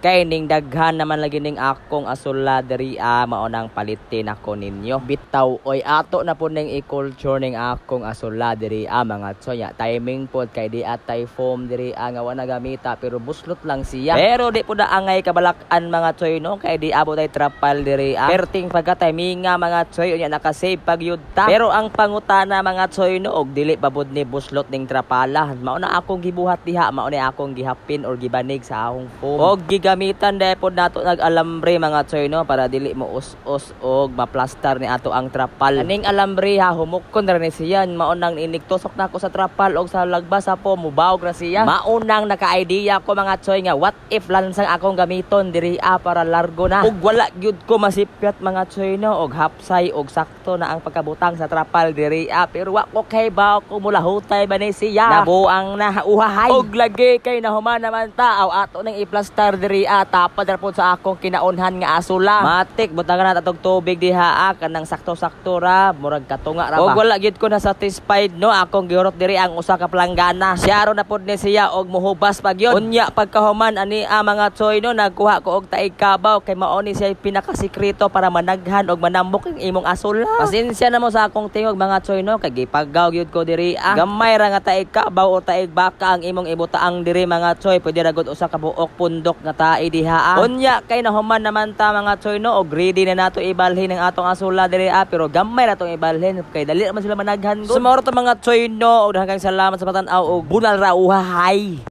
Kay ning daghan naman lagi ning akong asula diri mao nang palitin ako ninyo. Bitaw oy ato na po ning i-culture ning akong asula diri mga tsoya. Timing pod kay di atay foam diri nga wala gamita pero buslot lang siya. Pero di po na angay kabalakan mga tsoy no kay di abot ay trapal diri perting pagka-timinga mga tsoy unya naka-save pag yudta. Pero ang pangutana mga tsoy no og dili babod ni buslot ning trapala. Mao na akong gibuhat diha, mao na akong gihapin or gibanig sa akong foam. Og gigamitan dai pod nato nag-alambre mga tsoy no para dili mo us-us og maplastar ni ato ang trapal. Aning alambre ha humukon ra ni siya, mao nang iniktusok na ko sa trapal og sa lagbas sa foam mubawog ra siya. Maunang naka-idea ko mga tsoy nga what if lansang akong gamiton diri para largo na. Og wala gyud ko masipyat mga tsoy no og hapsay og sakto na ang pagkabutang sa trapal diri pero wa ko kay baw ko mulahutay ba ni siya. Nabuang na uhahay. Og lagi kay nahuman naman taaw ato ning i-plaster diri tapad ra pod sa akong kinaunhan nga asula. Matik butangan na tatog tubig diha kanang sakto-sakto ra murag katunga ra ba. Og wala gyud ko na satisfied no akong gihurot diri ang usa ka planggana. Siya ron na pod ni siya og muhubas pag yun. Unya pagkahuman ani mga tsoy no nagkuha ko og taig kabaw kay mao ni siya pinakasikreto para managhan og manambok ang imong asula. Pasensya na mo sa akong tingog mga tsoy no kay gipagaw gyud ko diri gamay ra nga taig kabaw o taig baka ang imong ibutaang diri mga tsoy pwede ra gud usa ka buok pundok nga tae diha unya kay nahuman naman ta mga tsoy no og ready na nato ibalhin ang atong asula diri pero gamay ra tong ibalhin kay dali man sila managhan gud. Sumoro to mga tsoy no og daghang salamat sa patan-aw og bunal ra uhahay.